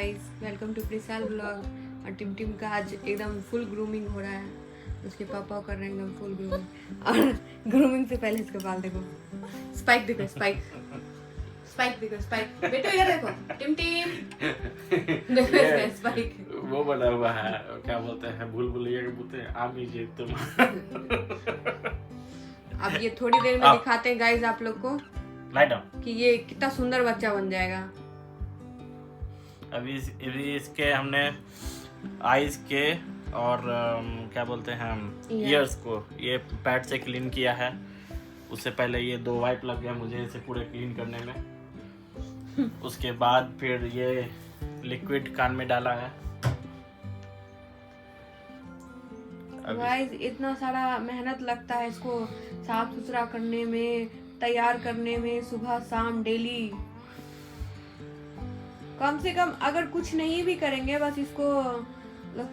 Welcome to प्रिसाल blog. और टिम का आज एकदम फुल ग्रूमिंग हो रहा है। उसके पापा कर रहे हैं एकदम फुल ग्रूमिंग। और ग्रूमिंग से पहले इसके बाल देखो, स्पाइक देखो, स्पाइक देखो, स्पाइक बेटो इधर देखो, टिम देखो इसमें स्पाइक वो बना हुआ है, क्या बोलते हैं, भूल भुलैया के बोलते हैं आमी जी तुम। अब ये थोड़ी देर में दिखाते हैं गाइस आप लोग को कि ये कितना सुंदर बच्चा बन जाएगा। अभी इसके हमने आईज के और क्या बोलते हैं ईयर्स को ये पैड से क्लीन किया है। उससे पहले ये 2 वाइप लग गया मुझे इसे पूरे क्लीन करने में। उसके बाद फिर ये लिक्विड कान में डाला है। गाइस इतना सारा मेहनत लगता है इसको साफ सुथरा करने में, तैयार करने में, सुबह शाम डेली। कम से कम अगर कुछ नहीं भी करेंगे, बस इसको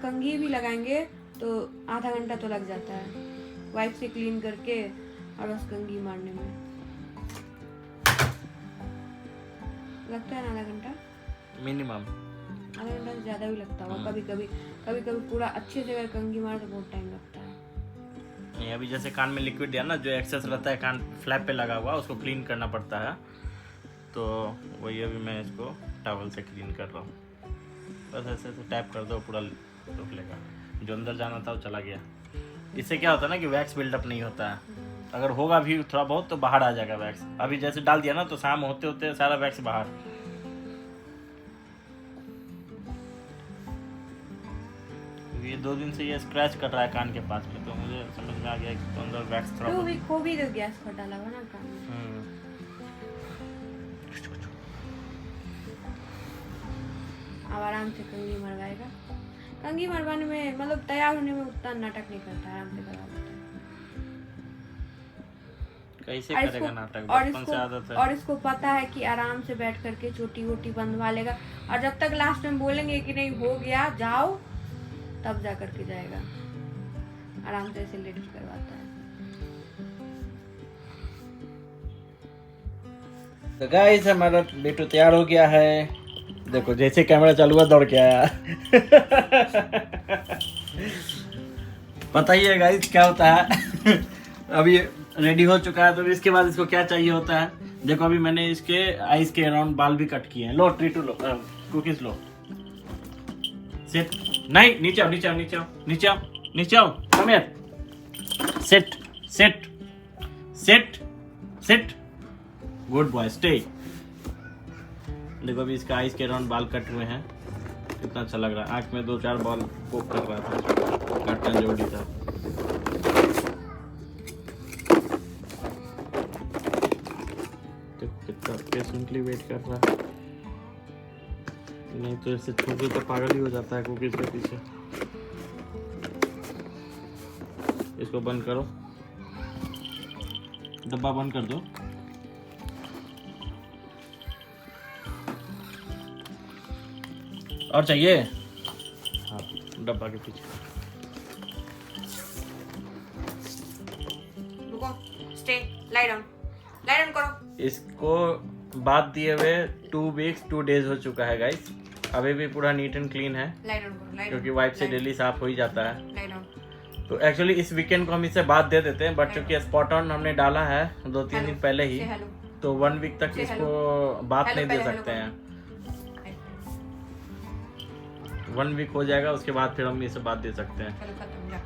कंघी भी लगाएंगे तो आधा घंटा तो लग जाता है वाइप से क्लीन करके और बस कंघी मारने में लगता है ना आधा घंटा मिनिमम। आधा घंटा से ज्यादा भी लगता होगा कभी कभी पूरा अच्छे से अगर कंघी मारे तो बहुत टाइम लगता है। नहीं, अभी जैसे कान में लिक्विड दिया ना, जो एक्सेस रहता है कान फ्लैप पे लगा हुआ उसको क्लीन करना पड़ता है। तो वही अभी मैं इसको टॉवल से क्लीन कर रहा हूँ। बस ऐसे ऐसे टैप कर दो, पूरा रुक लेगा। जो अंदर जाना था वो चला गया। इससे क्या होता है ना कि वैक्स बिल्डअप नहीं होता है। अगर होगा भी थोड़ा बहुत तो बाहर आ जाएगा वैक्स। अभी जैसे डाल दिया ना तो शाम होते होते सारा वैक्स बाहर। ये 2 दिन से ये स्क्रैच कर रहा है कान के पास में, तो मुझे समझ में आ गया कि तो अंदर वैक्स थोड़ा खो भी तो गैस को डाला हुआ ना कान में। अब आराम से कंघी मरवाएगा। कंघी मरवाने में मतलब तैयार होने में उतना नाटक नहीं करता, आराम से करवा लेता है। कैसे करेगा नाटक, बचपन से आदत है। और इसको पता है कि आराम से बैठ करके चोटी वोटी बंधवा लेगा। और जब तक लास्ट में बोलेंगे कि नहीं हो गया जाओ, तब जा करके जाएगा। आराम से ऐसे लेट के करवाता है। तो गाइस हमारा बेटू तैयार हो गया है। देखो जैसे कैमरा चालू हुआ दौड़ के आया। पता ही है गाइस क्या होता है। अभी रेडी हो चुका है तो इसके बाद इसको क्या चाहिए होता है। देखो अभी मैंने इसके आईज के अराउंड बाल भी कट किए हैं। लो ट्रीटू लो, कुकीज लो। सेट नहीं, नीचे आओ, नीचे आओ, नीचे आओ, नीचे आओ, नीचे आओ, come here. Set set set set, good boy, stay. देखो अभी इसका आईज के राउंड बाल कट हुए हैं। कितना अच्छा लग रहा है। आंख में 2-4 बॉल पोक कर रहा था, काटन जोड़ी था। कितना पेशेंटली वेट कर रहा है। नहीं तो इससे छूके तो पागल ही हो जाता है कुकीज के पीछे। इसको बंद करो, डब्बा बंद कर दो। और चाहिए? हाँ, डब्बा के पीछे। रुको, स्टे, लाई डाउन करो। इसको बाद दिए हुए 2 वीक्स 2 डेज हो चुका है गाइस। अभी भी पूरा नीट एंड क्लीन है, लाई डाउन करो, क्योंकि वाइप से डेली साफ हो ही जाता है। Lie down. तो एक्चुअली इस वीकेंड को हम इसे बाद दे देते हैं, बट चूंकि स्पॉट ऑन हमने डाला है 2-3 दिन पहले ही, तो 1 वीक तक इसको बात नहीं दे सकते हैं। 1 वीक हो जाएगा उसके बाद फिर हम इसे बात दे सकते हैं,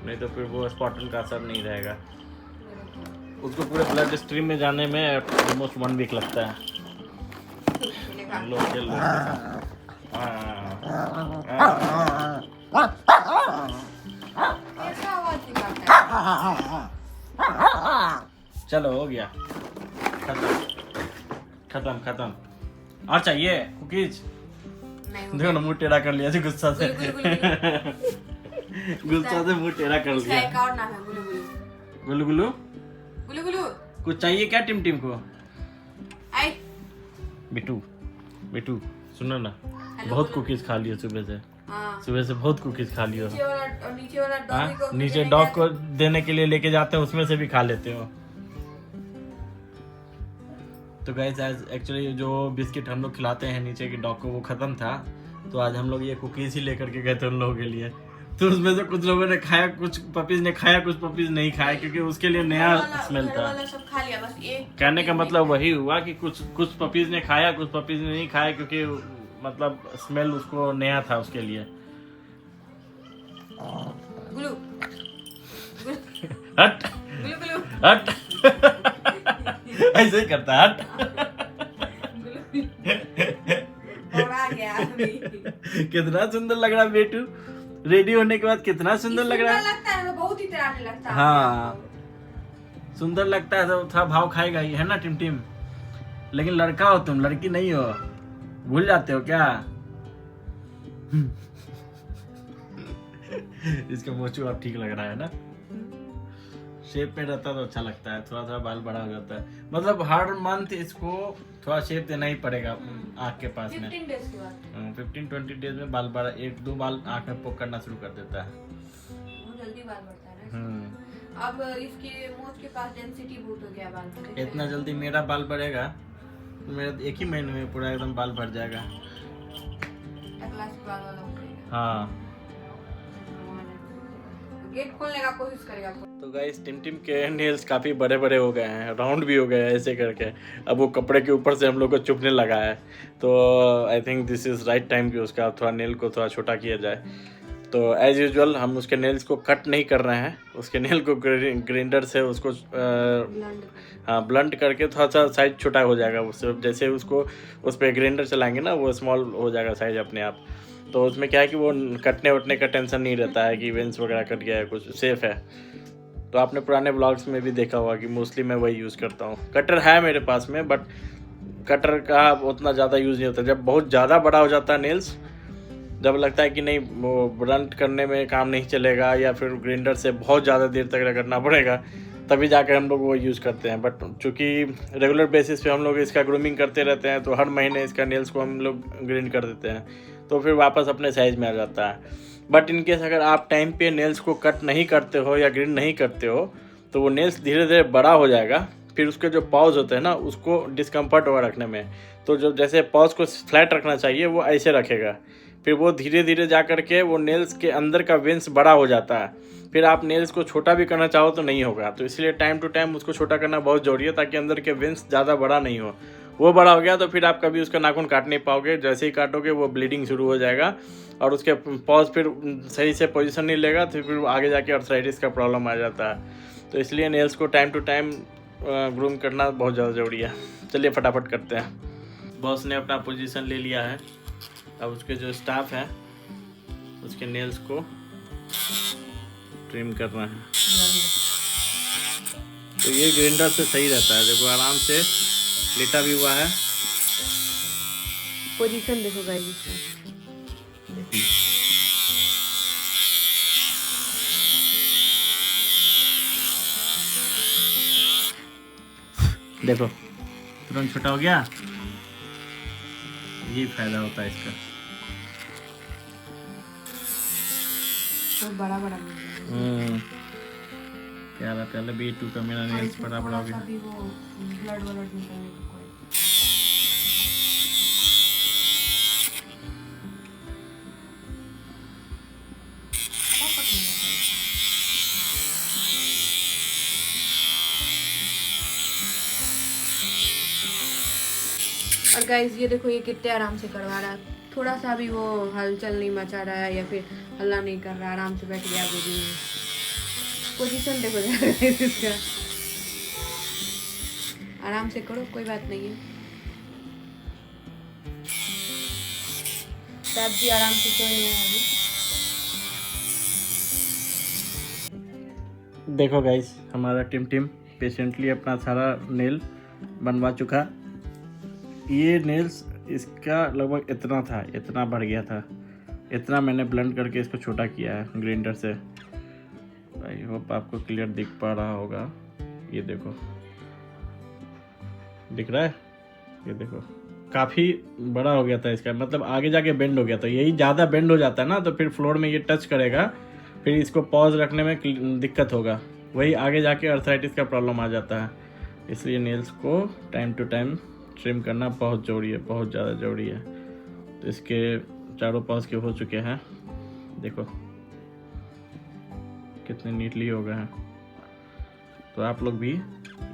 नहीं तो फिर वो स्पॉट ऑन का असर नहीं रहेगा। उसको पूरे ब्लड स्ट्रीम में जाने में ऑलमोस्ट 1 वीक लगता है। लो चल लो। चलो हो गया, खत्म। और चाहिए कुकीज? देखो ना मुंह टेढ़ा कर लिया गुस्सा से। गुस्सा से मुंह टेढ़ा कर लिया। एक और नाम है गुलू गुलू। गुलू कुछ चाहिए क्या टिम को? आई बिटू सुनो ना, बहुत कुकीज खा लियो सुबह से। सुबह से बहुत कुकीज खा लियो। नीचे डॉग को देने के लिए लेके जाते हैं, उसमें से भी खा लेते हो। तो गाइस एक्चुअली जो बिस्किट हम लोग खिलाते हैं नीचे के डॉग को वो ख़त्म था, तो आज हम लोग ये कुकीज ही लेकर के गए थे उन लोगों के लिए। तो उसमें से कुछ लोगों ने खाया, कुछ पपीज ने खाया, कुछ पपीज नहीं खाया, क्योंकि उसके लिए नया स्मेल था। सब खा लिया, बस एक कहने का मतलब वही हुआ कि कुछ पपीज ने खाया, कुछ पपीज ने नहीं खाया, क्योंकि मतलब स्मेल उसको नया था उसके लिए। गुलू हट गुलू गुलू हट ऐसे ही करता है, हट। और आ गया अभी। कितना सुंदर लग रहा है बेटू, रेडी होने के बाद कितना सुंदर लग रहा है। लगता है, बहुत ही तराने लगता है। हाँ सुंदर लगता है तो थोड़ा भाव खाएगा ही, है ना टिम। लेकिन लड़का हो तुम, लड़की नहीं हो, भूल जाते हो क्या? इसका मोचू अब ठीक लग रहा है ना, शेप में रहता तो अच्छा लगता है, थोड़ा थोड़ा बाल बड़ा हो जाता है। मतलब हर मंथ इसको थोड़ा शेप देना ही पड़ेगा आँख के पास में। 15 डेज के बाद 15-20 डेज में बाल बड़ा, 1-2 बाल आँख में पोक करना शुरू कर देता है। बहुत जल्दी बाल बढ़ता है ना। अब इसके मूंछ के पास डेंसिटी बहुत हो गया बाल का। इतना जल्दी मेरा बाल बढ़ेगा तो मेरा 1 ही महीने में पूरा एकदम बाल बढ़ जाएगा। बाल वाला हो जाएगा। हाँ गेट खोलने का कोशिश करेगा। तो गाइस टिम के नेल्स काफ़ी बड़े बड़े हो गए हैं, राउंड भी हो गए हैं ऐसे करके। अब वो कपड़े के ऊपर से हम लोग को चुभने लगा है, तो I think this is right time कि उसका थोड़ा नेल को थोड़ा छोटा किया जाए। तो एज यूजुअल हम उसके नेल्स को कट नहीं कर रहे हैं, उसके नेल को ग्राइंडर से उसको हाँ ब्लंट करके थोड़ा सा साइज छोटा हो जाएगा। उससे जैसे उसको उस पर ग्राइंडर चलाएंगे ना, वो स्मॉल हो जाएगा साइज अपने आप। तो उसमें क्या है कि वो कटने वटने का टेंशन नहीं रहता है कि वेंस वगैरह कट गया है, कुछ सेफ है। तो आपने पुराने ब्लॉग्स में भी देखा होगा कि मोस्टली मैं वही यूज़ करता हूँ। कटर है मेरे पास में, बट कटर का उतना ज़्यादा यूज़ नहीं होता। जब बहुत ज़्यादा बड़ा हो जाता है नेल्स, जब लगता है कि नहीं वो ब्लंट करने में काम नहीं चलेगा या फिर ग्राइंडर से बहुत ज़्यादा देर तक रगड़ना पड़ेगा, तभी जाकर हम लोग वो यूज़ करते हैं। बट चूँकि रेगुलर बेसिस पे हम लोग इसका ग्रूमिंग करते रहते हैं, तो हर महीने इसका नेल्स को हम लोग ग्राइंड कर देते हैं, तो फिर वापस अपने साइज़ में आ जाता है। बट इनकेस अगर आप टाइम पे नेल्स को कट नहीं करते हो या ग्राइंड नहीं करते हो, तो वो नेल्स धीरे धीरे बड़ा हो जाएगा। फिर उसके जो पॉज होते हैं ना, उसको डिस्कम्फर्ट होगा रखने में। तो जो जैसे पॉज को फ्लैट रखना चाहिए वो ऐसे रखेगा, फिर वो धीरे धीरे जा कर के वो नेल्स के अंदर का वेंस बड़ा हो जाता है। फिर आप नेल्स को छोटा भी करना चाहो तो नहीं होगा। तो इसलिए टाइम टू टाइम उसको छोटा करना बहुत ज़रूरी है, ताकि अंदर के वेंस ज़्यादा बड़ा नहीं हो। वो बड़ा हो गया तो फिर आप कभी उसका नाखून काट नहीं पाओगे। जैसे ही काटोगे वो ब्लीडिंग शुरू हो जाएगा और उसके पॉज फिर सही से पोजीशन नहीं लेगा, तो फिर आगे जाके आर्थराइटिस का प्रॉब्लम आ जाता है। तो इसलिए नेल्स को टाइम टू टाइम ग्रूम करना बहुत ज़्यादा ज़रूरी है। चलिए फटाफट करते हैं। बॉस ने अपना पोजीशन ले लिया है, अब उसके जो स्टाफ है उसके नेल्स को ट्रिम करना है। तो ये ग्राइंडर से सही रहता है, देखो आराम से लेटा भी हुआ है। पोजीशन देखो गाइस, देखो तुरंत छोटा हो गया। ये फायदा होता है इसका। तो बड़ा बड़ा प्यारा प्यारा B2 का मेरा नेल्स बड़ा बड़ा हो गया। अभी वो ब्लड वाला निकलने को कोई और गाइस ये देखो, ये कितने आराम से करवा रहा है। थोड़ा सा भी वो हलचल नहीं मचा रहा है या फिर हल्ला नहीं कर रहा, आराम से बैठ गया गोदी में। पोजीशन देखो इसका, आराम से करो, कोई बात नहीं है। साहब जी आराम से सोए हैं अभी। देखो गाइस, हमारा टिम पेशेंटली अपना सारा नेल बनवा चुका। ये नेल्स इसका लगभग इतना था, इतना बढ़ गया था, इतना मैंने ब्लेंड करके इसको छोटा किया है ग्राइंडर से। आई होप आपको क्लियर दिख पा रहा होगा। ये देखो, दिख रहा है? ये देखो काफ़ी बड़ा हो गया था इसका, मतलब आगे जाके बेंड हो गया था। यही ज़्यादा बेंड हो जाता है ना, तो फिर फ्लोर में ये टच करेगा, फिर इसको पॉज रखने में दिक्कत होगा, वही आगे जाके आर्थराइटिस का प्रॉब्लम आ जाता है। इसलिए नेल्स को टाइम टू टाइम ट्रिम करना बहुत ज़रूरी है, बहुत ज़्यादा ज़रूरी है। तो इसके चारों पास के हो चुके हैं, देखो कितने नीटली हो गए हैं। तो आप लोग भी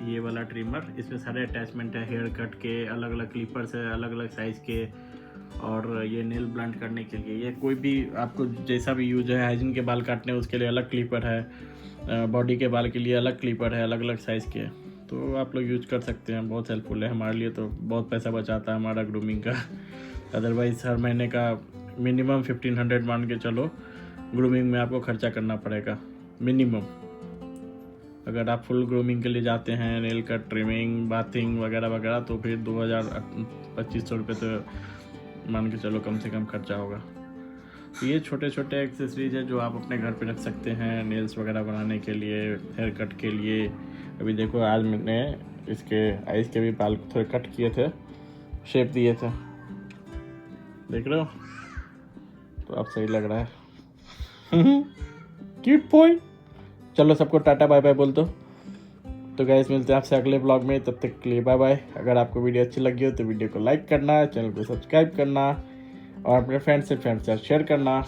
ये वाला ट्रिमर, इसमें सारे अटैचमेंट है, हेयर कट के अलग अलग क्लिपर्स है अलग अलग साइज़ के, और ये नेल ब्लंट करने के लिए, ये कोई भी आपको जैसा भी यूज है, हाइजीन के बाल काटने उसके लिए अलग क्लिपर है, बॉडी के बाल के लिए अलग क्लिपर है अलग अलग साइज़ के, तो आप लोग यूज कर सकते हैं। बहुत हेल्पफुल है हमारे लिए, तो बहुत पैसा बचाता है हमारा ग्रूमिंग का। अदरवाइज़ हर महीने का मिनिमम 1500 मान के चलो ग्रूमिंग में आपको खर्चा करना पड़ेगा मिनिमम। अगर आप फुल ग्रूमिंग के लिए जाते हैं, नेल कट, ट्रिमिंग, बाथिंग वगैरह वगैरह, तो फिर 2000-2500 रुपये तो मान के चलो कम से कम खर्चा होगा। तो ये छोटे छोटे एक्सेसरीज है जो आप अपने घर पे रख सकते हैं, नेल्स वगैरह बनाने के लिए, हेयर कट के लिए। अभी देखो आज मैंने इसके आइस के भी बाल थोड़े कट किए थे, शेप दिए थे, देख रहे हो, तो अब सही लग रहा है। Cute boy. चलो सबको टाटा बाय बाय बोल दो। तो गाइस मिलते हैं आपसे अगले ब्लॉग में, तब तक के लिए बाय बाय। अगर आपको वीडियो अच्छी लगी हो तो वीडियो को लाइक करना, चैनल को सब्सक्राइब करना और अपने फ्रेंड्स से शेयर करना।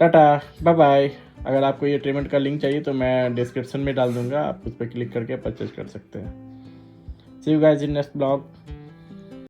Tata bye bye. अगर आपको ये ट्रीटमेंट का लिंक चाहिए तो मैं डिस्क्रिप्शन में डाल दूंगा, आप उस पर क्लिक करके परचेज कर सकते हैं। See you guys in next blog.